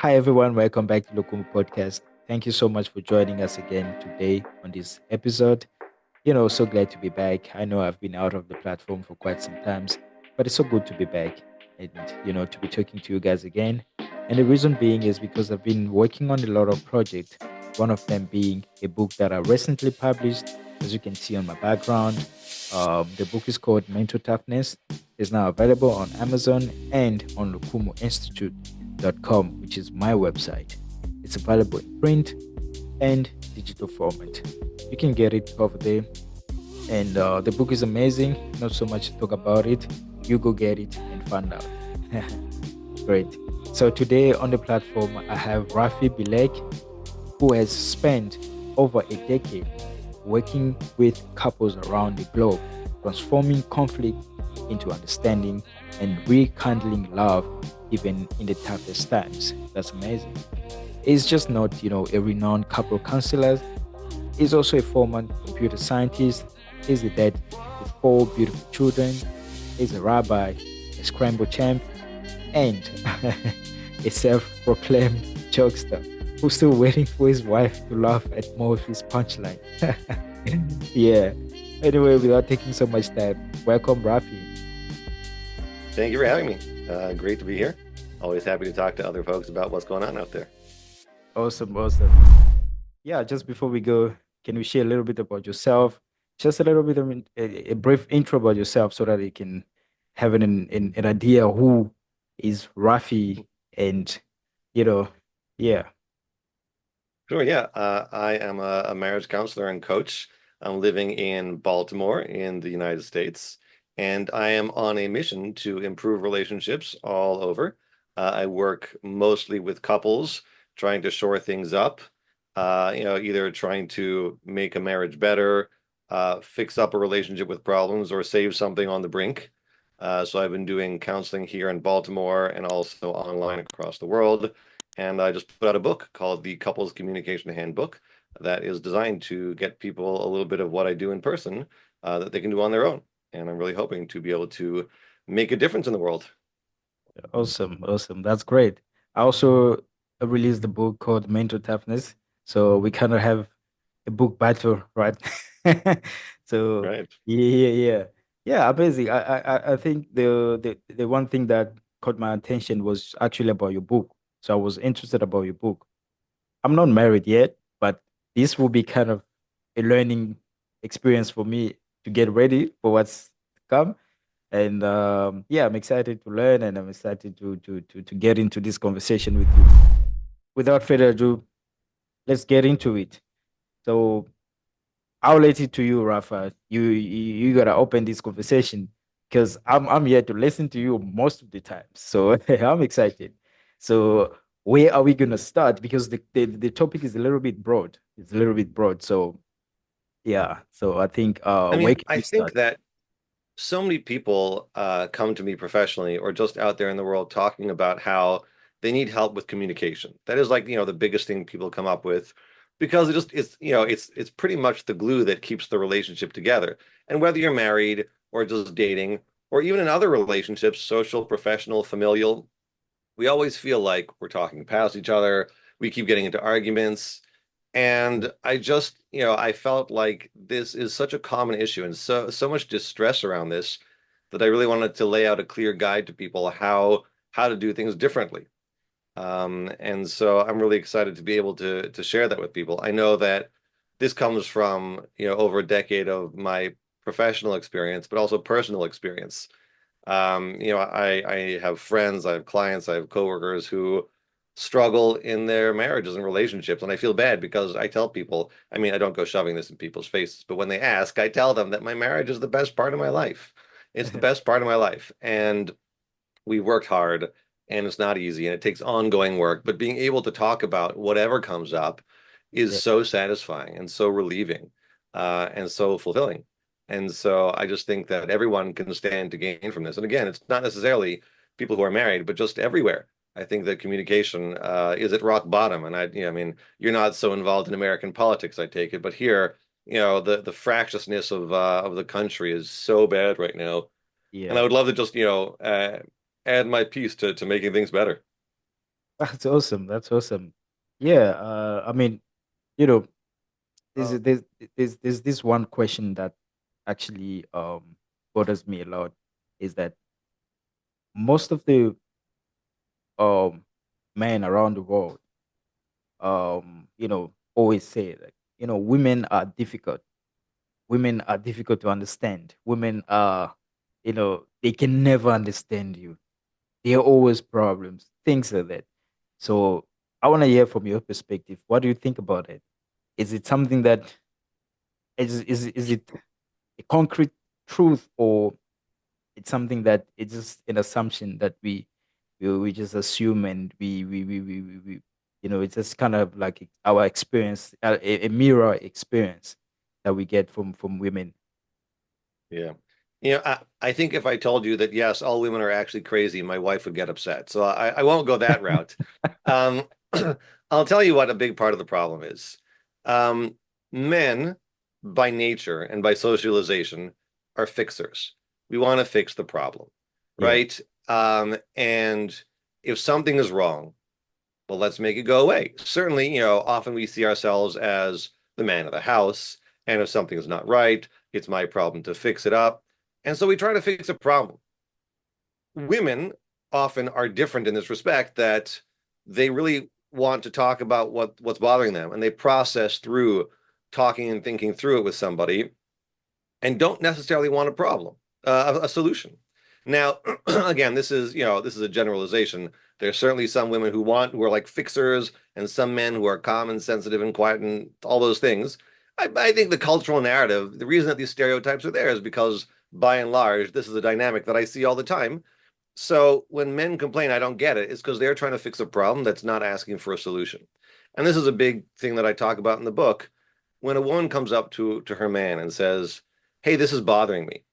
Hi, everyone. Welcome back to Lokum Podcast. Thank you so much for joining us again today on this episode. So glad to be back. I know I've been out of the platform for quite some times, but it's so good to be back and, to be talking to you guys again. And the reason being is because I've been working on a lot of projects, one of them being a book that I recently published, as you can see on my background. The book is called Mental Toughness. It's now available on Amazon and on lukumoinstitute.com, which is my website. It's available in print and digital format. You can get it over there. And the book is amazing. Not so much to talk about it. You go get it and find out. Great. So today on the platform, I have Raffi Bilek, who has spent over a decade working with couples around the globe, transforming conflict into understanding and rekindling love even in the toughest times. That's amazing. He's just not, a renowned couple counselor. He's also a former computer scientist. He's the dad to four beautiful children. He's a rabbi, a scramble champ, and a self-proclaimed jokester who's still waiting for his wife to laugh at more of his punchline. Yeah. Anyway, without taking so much time, welcome, Rafi. Thank you for having me. Great to be here. Always happy to talk to other folks about what's going on out there. Awesome, awesome. Yeah, just before we go, can you share a little bit about yourself? Just a little bit of a brief intro about yourself so that you can have an idea who is Rafi and, you know, yeah. Sure, yeah. I am a marriage counselor and coach. I'm living in Baltimore in the United States, and I am on a mission to improve relationships all over. I work mostly with couples, trying to shore things up, either trying to make a marriage better, fix up a relationship with problems, or save something on the brink. So I've been doing counseling here in Baltimore and also online across the world. And I just put out a book called The Couples Communication Handbook that is designed to get people a little bit of what I do in person that they can do on their own. And I'm really hoping to be able to make a difference in the world. Awesome, awesome. That's great. I also released the book called Mental Toughness. So we kind of have a book battle, right? So Right. yeah, yeah, yeah. Yeah, amazing. I think the one thing that caught my attention was actually about your book. So I was interested about your book. I'm not married yet, but this will be kind of a learning experience for me to get ready for what's to come. And yeah, I'm excited to learn and I'm excited to get into this conversation with you. Without further ado, let's get into it. So I'll let it to you, Rafa. You gotta open this conversation because I'm here to listen to you most of the time. So I'm excited. So where are we gonna start? Because the topic is a little bit broad. It's a little bit broad. So yeah. So I think I where mean, can I we think start? that so many people come to me professionally or just out there in the world talking about how they need help with communication. That is like, the biggest thing people come up with because it's pretty much the glue that keeps the relationship together. And whether you're married or just dating or even in other relationships, social, professional, familial, we always feel like we're talking past each other. We keep getting into arguments. And I felt like this is such a common issue and so much distress around this that I really wanted to lay out a clear guide to people how to do things differently. And so I'm really excited to be able to share that with people. I know that this comes from, over a decade of my professional experience, but also personal experience. I have friends, I have clients, I have coworkers who struggle in their marriages and relationships. And I feel bad because I tell people, I mean, I don't go shoving this in people's faces, but when they ask, I tell them that my marriage is the best part of my life. It's the best part of my life. And we worked hard and it's not easy and it takes ongoing work, but being able to talk about whatever comes up is Yeah, so satisfying and so relieving and so fulfilling. And so I just think that everyone can stand to gain from this. And again, it's not necessarily people who are married, but just everywhere. I think that communication is at rock bottom. And I mean, you're not so involved in American politics, I take it, but here, the fractiousness of the country is so bad right now, and I yeah. would love to just add my piece to making things better. That's awesome. That's awesome. Yeah. I mean, you know, there's Oh, there's there's this one question that actually bothers me a lot is that most of the um men around the world always say that women are difficult. Women are difficult to understand. Women are, they can never understand you. There are always problems, things like that. So I want to hear from your perspective. What do you think about it? Is it something that is it a concrete truth, or it's something that it's just an assumption that we just assume, and it's just kind of like our experience, a mirror experience that we get from women. yeah. I think if I told you that yes, all women are actually crazy, my wife would get upset. So I won't go that route. Um, I'll tell you what a big part of the problem is. Um, Men, by nature and by socialization, are fixers. We want to fix the problem, Yeah. right? And if something is wrong, well, let's make it go away. Certainly, often we see ourselves as the man of the house, and if something is not right, it's my problem to fix it up. And so we try to fix a problem. Women often are different in this respect that they really want to talk about what's bothering them, and they process through talking and thinking through it with somebody and don't necessarily want a problem, a solution. Now, again, this is a generalization. There's certainly some women who are like fixers, and some men who are calm and sensitive and quiet and all those things. I think the cultural narrative, the reason that these stereotypes are there is because, by and large, this is a dynamic that I see all the time. So when men complain, I don't get it. It's because they're trying to fix a problem that's not asking for a solution. And this is a big thing that I talk about in the book. When a woman comes up to her man and says, "Hey, this is bothering me,"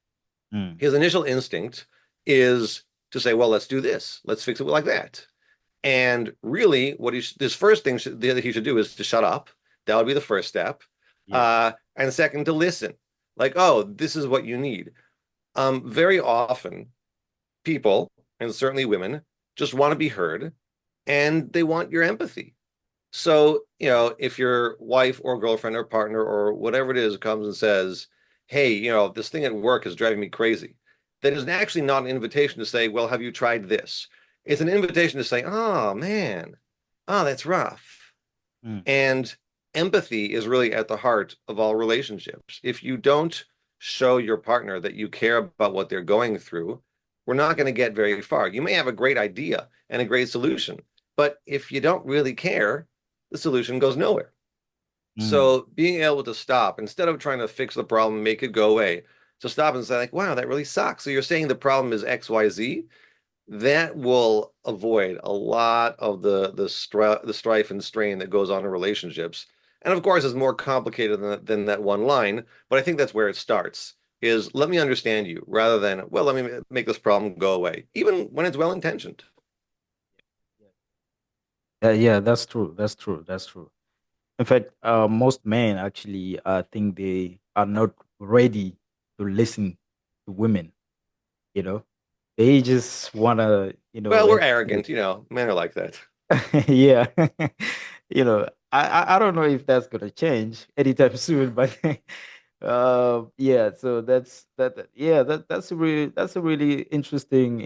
Mm. his initial instinct is to say, "Well, let's do this. Let's fix it like that." And really, this first thing that he should do is to shut up. That would be the first step. Yeah. And second, to listen. Like, oh, this is what you need. Very often, people, and certainly women, just want to be heard, and they want your empathy. So, if your wife or girlfriend or partner or whatever it is comes and says, "Hey, this thing at work is driving me crazy," that is actually not an invitation to say, "Well, have you tried this?" It's an invitation to say, "Oh, man, oh, that's rough." Mm. And empathy is really at the heart of all relationships. If you don't show your partner that you care about what they're going through, we're not going to get very far. You may have a great idea and a great solution, but if you don't really care, the solution goes nowhere. Mm. So being able to stop instead of trying to fix the problem, make it go away, to stop and say, like, wow, that really sucks. So you're saying the problem is XYZ? That will avoid a lot of the strife and strain that goes on in relationships. And of course, it's more complicated than that one line, but I think that's where it starts. Is let me understand you rather than, well, let me make this problem go away, even when it's well intentioned. Yeah, that's true. That's true. That's true. In fact, most men actually, I think they are not ready to listen to women. You know, they just wanna, Well, we're escape. arrogant, men are like that. Yeah. I don't know if that's gonna change anytime soon, but yeah, so that's a really interesting,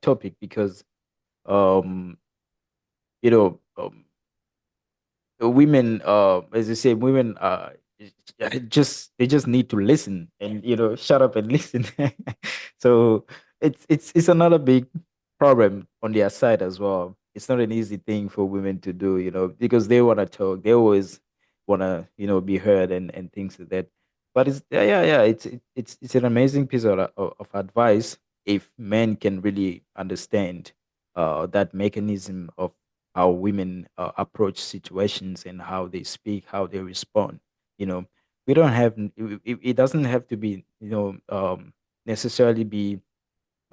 topic, because um you know um women, as you say, women just they just need to listen, and shut up and listen. So it's another big problem on their side as well. It's not an easy thing for women to do, because they want to talk, they always want to be heard, and things like that. But it's yeah, it's an amazing piece of advice if men can really understand that mechanism of how women approach situations, and how they speak, how they respond. You know, we don't have it doesn't have to be necessarily be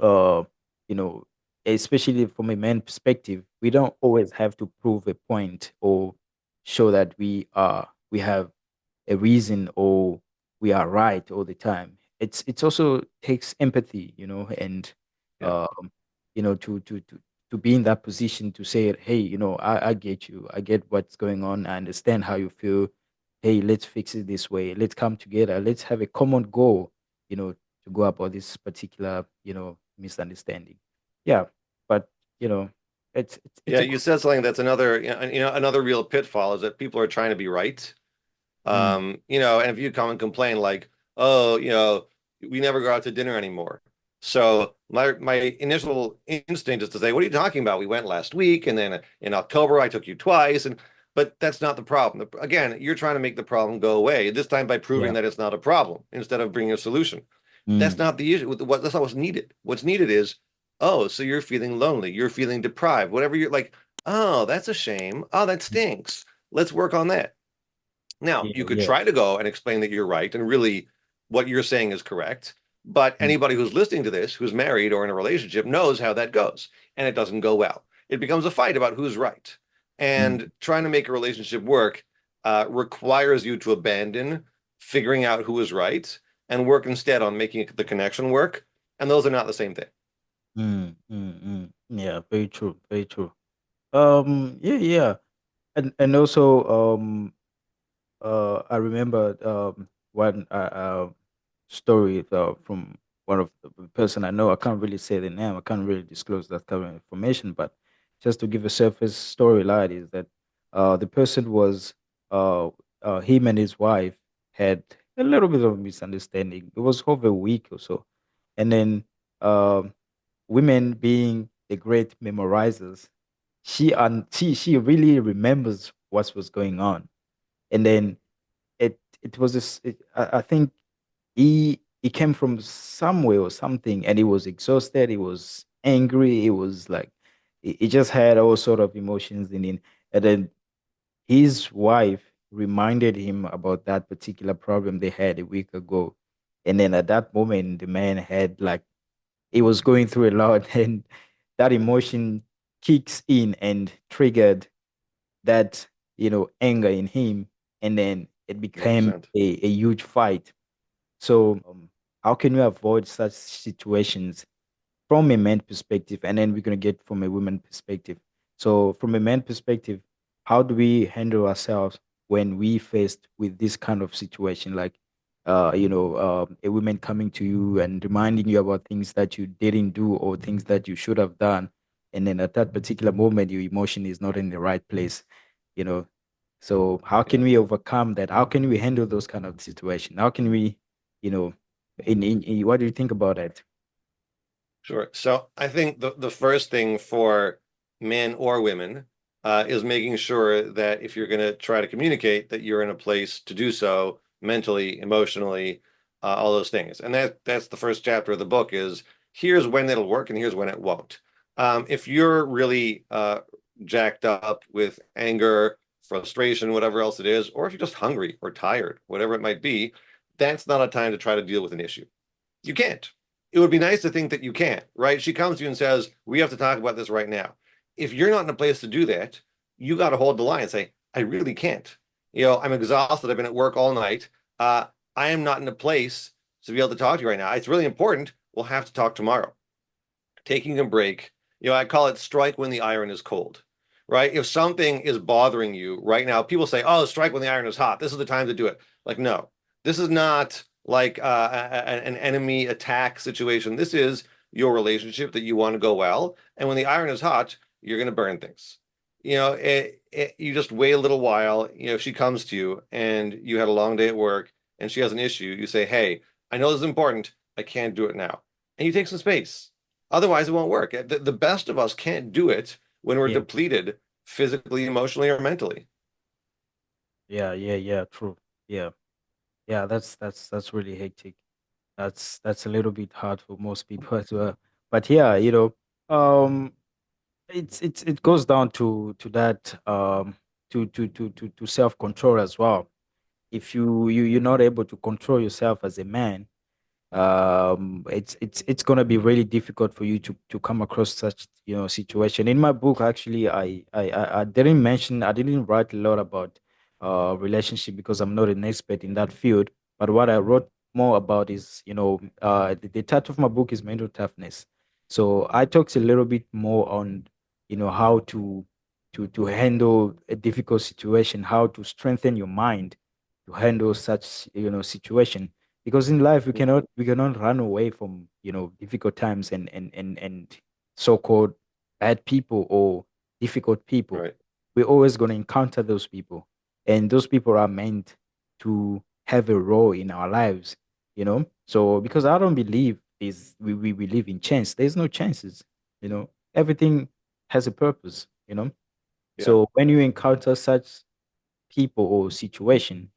uh you know especially from a man perspective. We don't always have to prove a point, or show that we have a reason, or we are right all the time. It's also takes empathy, and Yeah. um to to be in that position to say, hey, I get you, I get what's going on, I understand how you feel. Hey, let's fix it this way. Let's come together. Let's have a common goal, to go about this particular, misunderstanding. Yeah, but you know, it's Yeah, a you said something that's another, another real pitfall is that people are trying to be right. mm, And if you come and complain like, oh, we never go out to dinner anymore. So my initial instinct is to say, what are you talking about? We went last week, and then in October I took you twice, but that's not the problem. Again, you're trying to make the problem go away, this time by proving yeah. that it's not a problem instead of bringing a solution. That's Mm, not the issue. That's not what's needed. What's needed is, oh, so you're feeling lonely, you're feeling deprived, whatever you're like, oh, that's a shame. Oh, that stinks. Let's work on that. Now, yeah, you could yeah. try to go and explain that you're right and really what you're saying is correct. But Mm, anybody who's listening to this, who's married or in a relationship, knows how that goes. And it doesn't go well. It becomes a fight about who's right. mm, And trying to make a relationship work requires you to abandon figuring out who is right and work instead on making the connection work. And those are not the same thing. Yeah, very true, very true. Yeah, yeah. And also, I remember one story from one of the person I know. I can't really say the name. I can't really disclose that kind of information. But just to give a surface storyline is that the person was him and his wife had a little bit of misunderstanding. It was over a week or so, and then women being the great memorizers, she really remembers what was going on, and then it was this. I think he came from somewhere or something, and he was exhausted. He was angry. He was like he just had all sort of emotions in him, and then his wife reminded him about that particular problem they had a week ago, and then at that moment the man had like he was going through a lot, and that emotion kicks in and triggered that anger in him, and then it became 100%. a huge fight. So how can you avoid such situations from a man perspective, and then we're going to get from a woman perspective? So from a man perspective, how do we handle ourselves when we faced with this kind of situation, like a woman coming to you and reminding you about things that you didn't do or things that you should have done, and then at that particular moment your emotion is not in the right place, you know so how can Yeah. we overcome that? How can we handle those kind of situations? How can we, you know in what do you think about that? Sure. So I think the first thing for men or women is making sure that if you're going to try to communicate, that you're in a place to do so mentally, emotionally, all those things. And that's the first chapter of the book is here's when it'll work and here's when it won't. If you're really jacked up with anger, frustration, whatever else it is, or if you're just hungry or tired, whatever it might be, that's not a time to try to deal with an issue. You can't. It would be nice to think that you can, right? She comes to you and says, we have to talk about this right now. If you're not in a place to do that, you got to hold the line and say, I really can't. I'm exhausted. I've been at work all night. Uh, I am not in a place to be able to talk to you right now. It's really important. We'll have to talk tomorrow. Taking a break, I call it strike when the iron is cold, right? If something is bothering you right now, people say, oh, strike when the iron is hot. This is the time to do it. Like, no, this is not like an enemy attack situation. This is your relationship that you want to go well. And when the iron is hot, you're going to burn things. You just wait a little while. If she comes to you and you had a long day at work and she has an issue, you say, hey, I know this is important. I can't do it now. And you take some space. Otherwise, it won't work. The best of us can't do it when we're Yeah, depleted physically, emotionally, or mentally. yeah, yeah, yeah, true. Yeah, yeah, that's really hectic. That's a little bit hard for most people as well. But yeah, it goes down to that to self control as well. If you're not able to control yourself as a man, it's gonna be really difficult for you to come across such situation. In my book, actually, I didn't write a lot about relationship because I'm not an expert in that field. But what I wrote more about is the title of my book is mental toughness. So I talked a little bit more on how to handle a difficult situation, how to strengthen your mind to handle such situation. Because in life we cannot run away from difficult times and so-called bad people or difficult people. Right. We're always going to encounter those people, and those people are meant to have a role in our lives. So because I don't believe is we live in chance. There's no chances. Everything has a purpose. Yeah. So when you encounter such people or situation,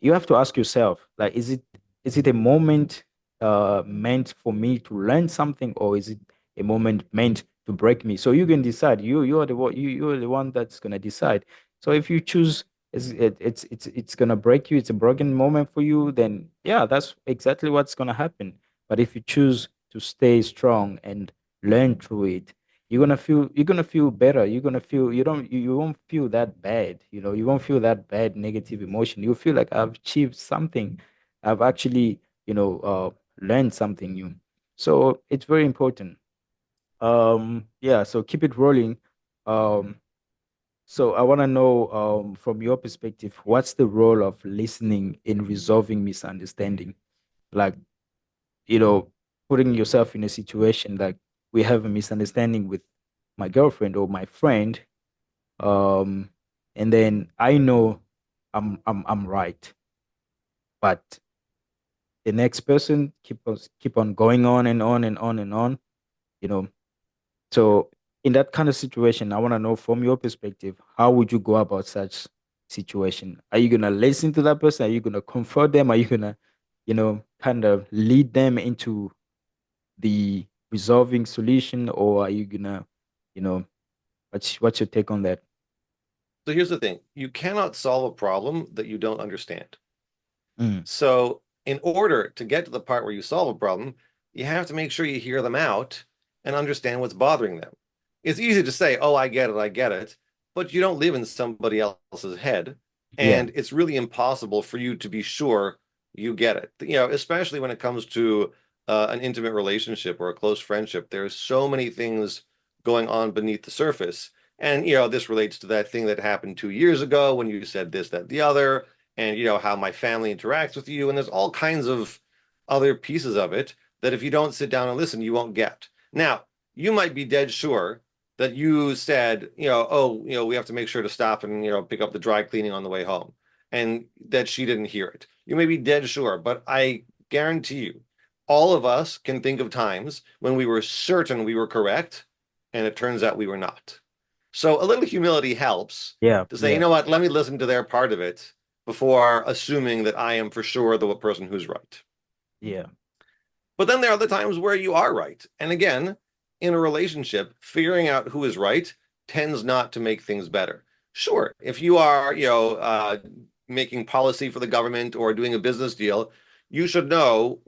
you have to ask yourself, like, is it a moment meant for me to learn something, or is it a moment meant to break me? So you can decide. You're the one that's gonna decide. So if you choose it's gonna break you, it's a broken moment for you, then yeah, that's exactly what's gonna happen. But if you choose to stay strong and learn through it, you're gonna feel better. You won't feel that bad. You won't feel that bad negative emotion. You feel like I've achieved something. I've actually learned something new. So it's very important. Yeah, so keep it rolling. um so I want to know, from your perspective, what's the role of listening in resolving misunderstanding? Like, you know, putting yourself in a situation like we have a misunderstanding with my girlfriend or my friend, um, and then I know I'm right, but the next person keep on going on and on and on and on, you know. So in that kind of situation, I want to know from your perspective, how would you go about such situation? Are you gonna listen to that person? Are you gonna comfort them? Are you gonna, kind of lead them into the resolving solution, or are you gonna, you know, what's your take on that? So here's the thing. You cannot solve a problem that you don't understand. Mm, So, in order to get to the part where you solve a problem, you have to make sure you hear them out and understand what's bothering them. It's easy to say, "Oh, I get it," but you don't live in somebody else's head, yeah, and it's really impossible for you to be sure you get it. Especially when it comes to an intimate relationship or a close friendship, there's so many things going on beneath the surface. And this relates to that thing that happened 2 years ago when you said this, that, the other, and how my family interacts with you, and there's all kinds of other pieces of it that if you don't sit down and listen, you won't get. Now, you might be dead sure that you said, oh, we have to make sure to stop and pick up the dry cleaning on the way home, and that she didn't hear it. You may be dead sure, but I guarantee you, all of us can think of times when we were certain we were correct, and it turns out we were not. So a little humility helps yeah, to say, you yeah, know what, let me listen to their part of it before assuming that I am for sure the person who's right. yeah, But then there are the times where you are right. And again, in a relationship, figuring out who is right tends not to make things better. Sure, if you are, making policy for the government or doing a business deal, you should know,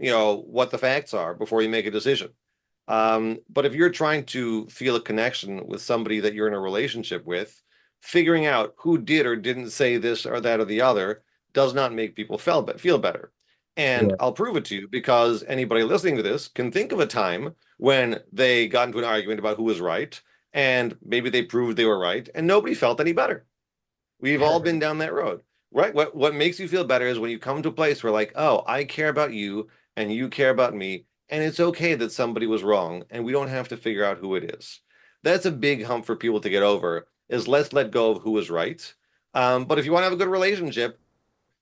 what the facts are before you make a decision. But if you're trying to feel a connection with somebody that you're in a relationship with, figuring out who did or didn't say this or that or the other does not make people feel better. And yeah, I'll prove it to you because anybody listening to this can think of a time when they got into an argument about who was right, and maybe they proved they were right, and nobody felt any better. We've all been down that road, right? What makes you feel better is when you come to a place where like, oh, I care about you and you care about me, and it's okay that somebody was wrong, and we don't have to figure out who it is. That's a big hump for people to get over. Is let's let go of who is right. But if you want to have a good relationship,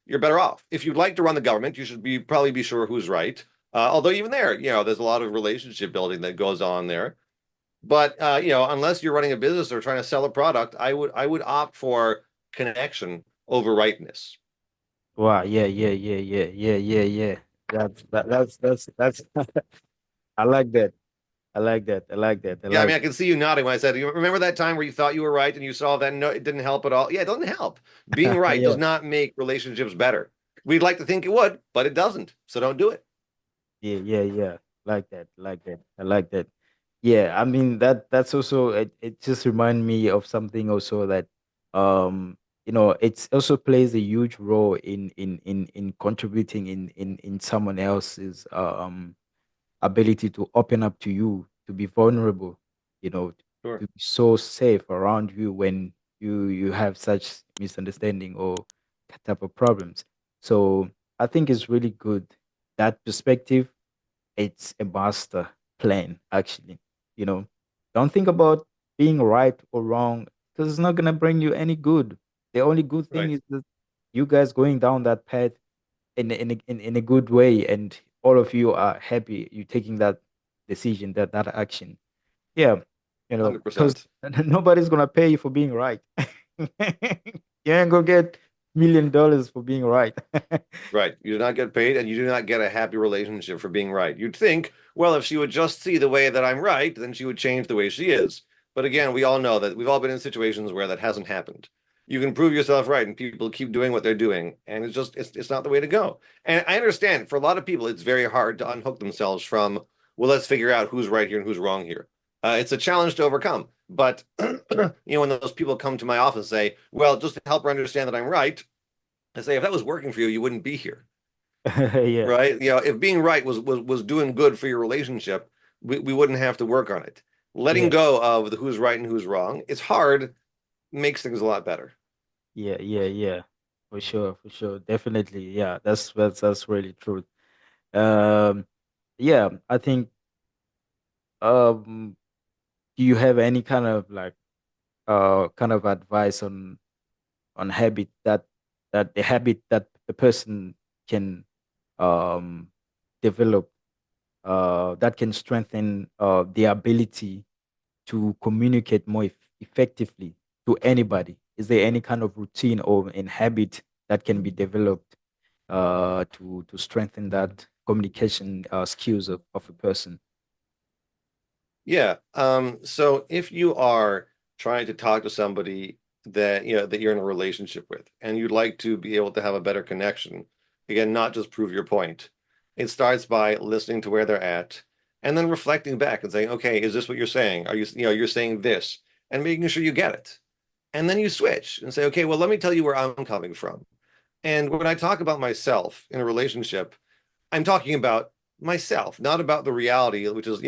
you're better off. If you'd like to run the government, you should probably be sure who's right. Although even there, there's a lot of relationship building that goes on there. But unless you're running a business or trying to sell a product, I would opt for connection over rightness. wow, yeah, yeah, yeah, yeah, yeah, yeah, yeah. That's I like that. I like that. I like that. I Yeah, I like mean, I can see you nodding when I said, "You remember that time where you thought you were right and you saw that no, it didn't help at all." Yeah, it doesn't help. Being right does yeah, not make relationships better. We'd like to think it would, but it doesn't. So don't do it. yeah, yeah, yeah. Like that. Like that. I like that. Yeah, I mean that's also it just remind me of something also that it also plays a huge role in contributing in someone else's ability to open up to you, to be vulnerable, you know, Sure. to be so safe around you when you have such misunderstanding or type of problems. So I think it's really good. That perspective, it's a master plan, actually. You know, don't think about being right or wrong because it's not gonna bring you any good. The only good thing Right. is that you guys going down that path in a good way, and all of you are happy you taking that decision, that action. Yeah, because 100%. nobody's gonna pay you for being right. You ain't gonna get $1 million for being right. Right. You do not get paid and you do not get a happy relationship for being right. You'd think, well, if she would just see the way that I'm right, then she would change the way she is. But again, we all know that we've all been in situations where that hasn't happened. You can prove yourself right and people keep doing what they're doing, and it's not the way to go. And I understand for a lot of people it's very hard to unhook themselves from, well, let's figure out who's right here and who's wrong here. It's a challenge to overcome. But when those people come to my office and say, well, just to help her understand that I'm right, I say, if that was working for you, you wouldn't be here, Yeah, right? If being right was doing good for your relationship, we wouldn't have to work on it. Letting yeah, go of the who's right and who's wrong, it's hard, makes things a lot better. yeah. For sure, for sure. Definitely. Yeah, that's really true. Um, yeah, I think do you have any kind of like kind of advice on habit that the habit that the person can um develop that can strengthen the ability to communicate more effectively to anybody? Is there any kind of routine or in habit that can be developed to strengthen that communication skills of a person? Yeah. So if you are trying to talk to somebody that that you're in a relationship with and you'd like to be able to have a better connection, again, not just prove your point, it starts by listening to where they're at and then reflecting back and saying, okay, is this what you're saying? Are you're saying this and making sure you get it. And then you switch and say, okay, well, let me tell you where I'm coming from. And when I talk about myself in a relationship, I'm talking about myself, not about the reality, which is,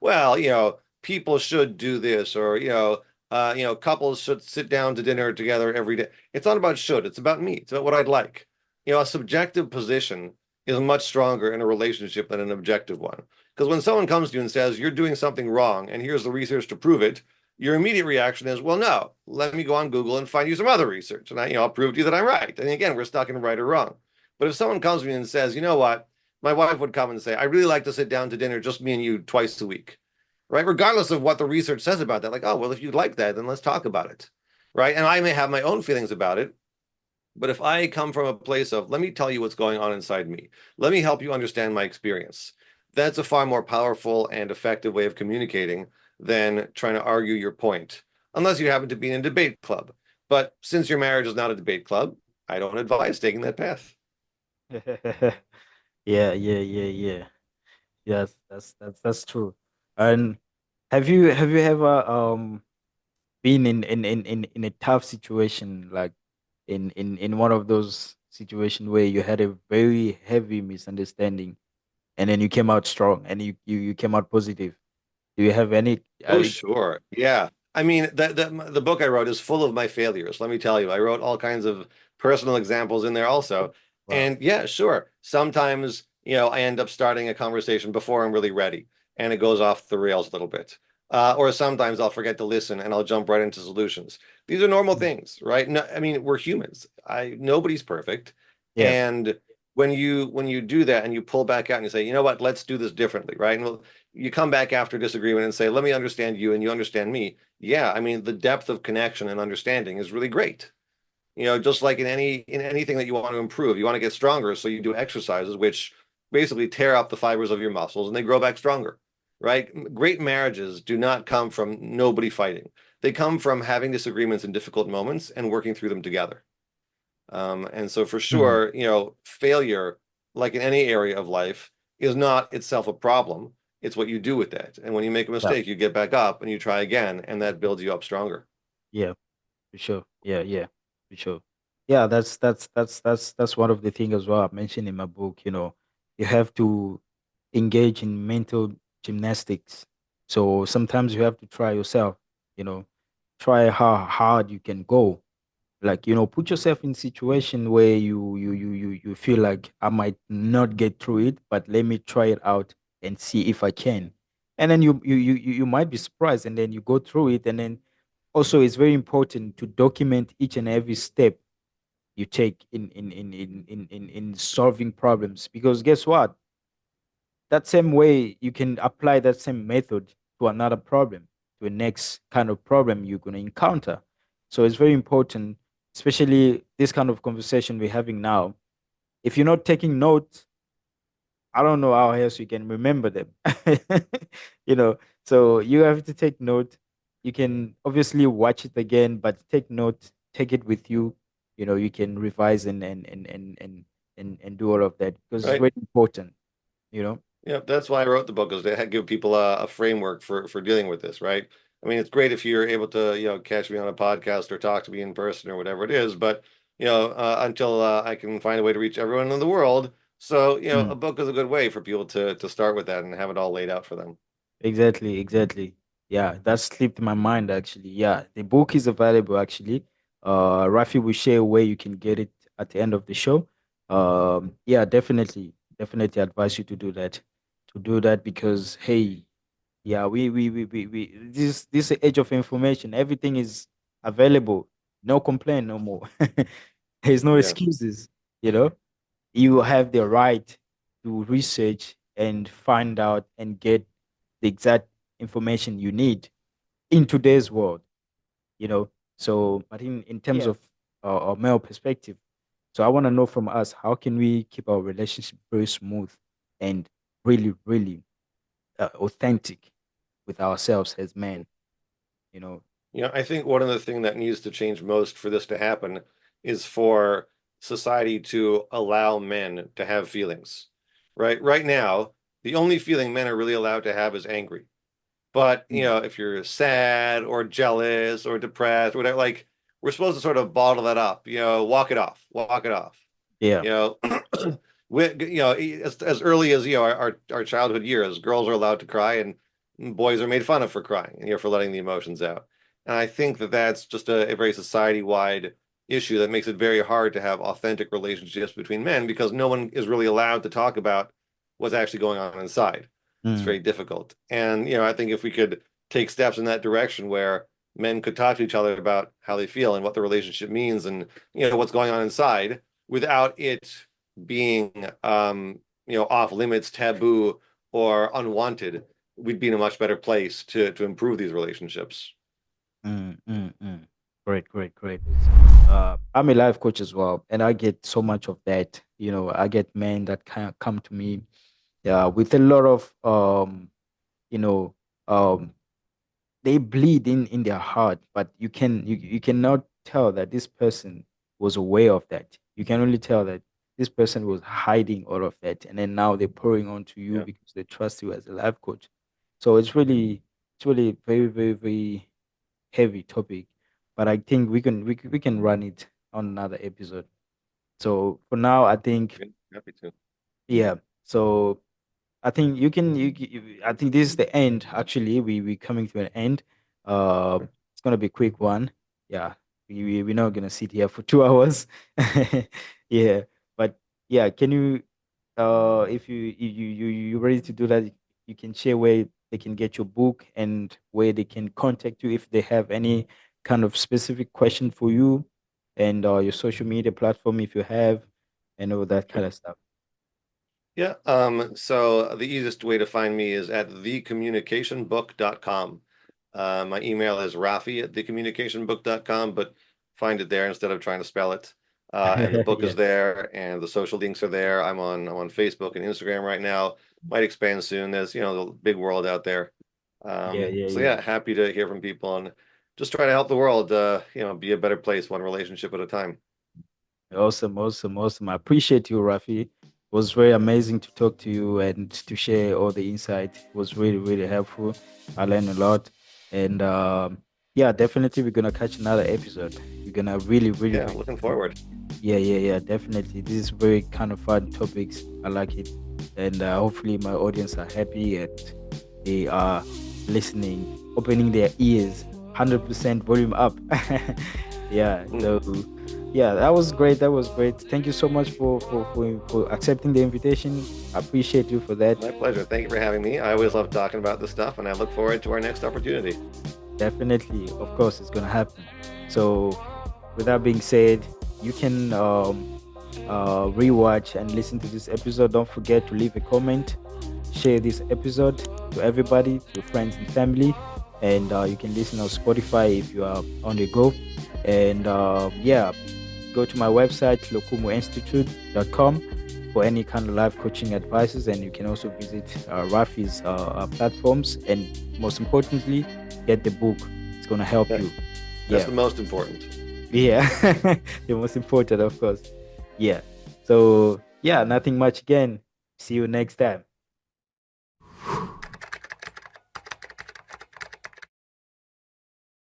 well, people should do this, or couples should sit down to dinner together every day. It's not about should, it's about me. It's about what I'd like. A subjective position is much stronger in a relationship than an objective one. Because when someone comes to you and says, you're doing something wrong, and here's the research to prove it, your immediate reaction is, well, no, let me go on Google and find you some other research. And I'll prove to you that I'm right. And again, we're stuck in right or wrong. But if someone comes to me and says, you know what, my wife would come and say, I really like to sit down to dinner, just me and you, twice a week, right? Regardless of what the research says about that. Like, oh, well, if you'd like that, then let's talk about it, right? And I may have my own feelings about it, but if I come from a place of, let me tell you what's going on inside me, let me help you understand my experience, that's a far more powerful and effective way of communicating than trying to argue your point, unless you happen to be in a debate club. But since your marriage is not a debate club, I don't advise taking that path. Yeah. Yes, that's true. And have you ever been in a tough situation, like in one of those situations where you had a very heavy misunderstanding and then you came out strong and you came out positive? Do you have any Oh, sure. Yeah. I mean, the book I wrote is full of my failures. Let me tell you, I wrote all kinds of personal examples in there also. wow. And yeah, sure. Sometimes, I end up starting a conversation before I'm really ready and it goes off the rails a little bit. Or sometimes I'll forget to listen and I'll jump right into solutions. These are normal things, right? No, I mean, we're humans. Nobody's perfect. Yeah. And when you do that and you pull back out and you say, you know what, let's do this differently, right? And you come back after disagreement and say, let me understand you and you understand me. Yeah, I mean, the depth of connection and understanding is really great. Just like in anything that you want to improve, you want to get stronger, so you do exercises which basically tear up the fibers of your muscles and they grow back stronger, right? Great marriages do not come from nobody fighting. They come from having disagreements in difficult moments and working through them together. And so for Mhm. sure, failure, like in any area of life, is not itself a problem. It's what you do with that. And when you make a Yeah. mistake, you get back up and you try again, and that builds you up stronger. Yeah, for sure. Yeah, for sure. Yeah, that's one of the things as well I mentioned in my book. You have to engage in mental gymnastics. So sometimes you have to try yourself. You know, try how hard you can go. Like, put yourself in situation where you feel like I might not get through it, but let me try it out and see if I can. And then you might be surprised, and then you go through it. And then also it's very important to document each and every step you take in solving problems, because guess what, that same way you can apply that same method to another problem, to a next kind of problem you're going to encounter. So it's very important, especially this kind of conversation we're having now. If you're not taking notes, I don't know how else you can remember them. you know so you have to take note. You can obviously watch it again, but take note, take it with you. You can revise and do all of that, because it's Right. very important you know Yeah, that's why I wrote the book, is to give people a framework for dealing with this, right? I mean, it's great if you're able to, catch me on a podcast or talk to me in person or whatever it is, but until I can find a way to reach everyone in the world. So, a Mm. book is a good way for people to start with that and have it all laid out for them. Exactly, exactly. Yeah, that slipped my mind actually. Yeah, the book is available actually. Rafi will share where you can get it at the end of the show. Yeah, definitely advise you to do that. To do that because hey, yeah, we this is age of information. Everything is available. No complaint no more. There's no Yeah. excuses, you know. You have the right to research and find out and get the exact information you need in today's world, you know. So, but in terms Yeah. of our male perspective, so I want to know from us, how can we keep our relationship very smooth and really, really authentic with ourselves as men, you know? I think one of the things that needs to change most for this to happen is for society to allow men to have feelings. Right now, the only feeling men are really allowed to have is angry. But, Mm. if you're sad or jealous or depressed or whatever, like, we're supposed to sort of bottle that up, walk it off. Yeah. You know, as early as, our childhood years, girls are allowed to cry and boys are made fun of for crying, for letting the emotions out. And I think that that's just a very society-wide issue that makes it very hard to have authentic relationships between men because no one is really allowed to talk about what's actually going on inside. It's Mm, very difficult. And, I think if we could take steps in that direction where men could talk to each other about how they feel and what the relationship means and, what's going on inside without it being, off limits, taboo, or unwanted, we'd be in a much better place to improve these relationships. mm. Great, great, great. I'm a life coach as well, and I get so much of that. I get men that kind of come to me, with a lot of you know, um, they bleed in their heart, but you cannot tell that this person was aware of that. You can only tell that this person was hiding all of that, and then now they're pouring onto you Yeah. because they trust you as a life coach. So it's really very, very, very heavy topic, but I think we can run it on another episode. So for now, I think, Good. Happy to. yeah. So I think I think this is the end. Actually, we coming to an end. It's gonna be a quick one. Yeah, we're not gonna sit here for 2 hours. Yeah, but yeah, can you, if you ready to do that, you can share where they can get your book and where they can contact you if they have any kind of specific question for you, and your social media platform if you have, and all that kind Sure. of stuff. Yeah. So the easiest way to find me is at thecommunicationbook.com. My email is Raffi at thecommunicationbook.com, but find it there instead of trying to spell it. And the book Yeah. is there and the social links are there. I'm on Facebook and Instagram right now. Might expand soon. There's, the big world out there. Yeah, yeah, So yeah. yeah, happy to hear from people and just try to help the world, be a better place one relationship at a time. Awesome, awesome, awesome. I appreciate you, Rafi. It was very amazing to talk to you and to share all the insight. It was really, really helpful. I learned a lot. And yeah, definitely we're gonna catch another episode. We're gonna really, really, Yeah, really, looking forward. yeah, yeah, yeah, definitely. This is very kind of fun topics. I like it. And hopefully my audience are happy and they are listening, opening their ears. 100% volume up. Yeah. Mm, So yeah, that was great. That was great. Thank you so much for accepting the invitation. I appreciate you for that. my pleasure. Thank you for having me. I always love talking about this stuff, and I look forward to our next opportunity. Definitely, of course, it's gonna happen. So, with that being said, you can rewatch and listen to this episode. Don't forget to leave a comment, share this episode to everybody, to friends and family, and you can listen on Spotify if you are on the go. And yeah, go to my website lokumuinstitute.com for any kind of life coaching advices, and you can also visit Rafi's platforms, and most importantly, get the book. It's gonna help That, you. that's Yeah, the most important. yeah, the most important, of course. Yeah. So yeah, nothing much again. See you next time.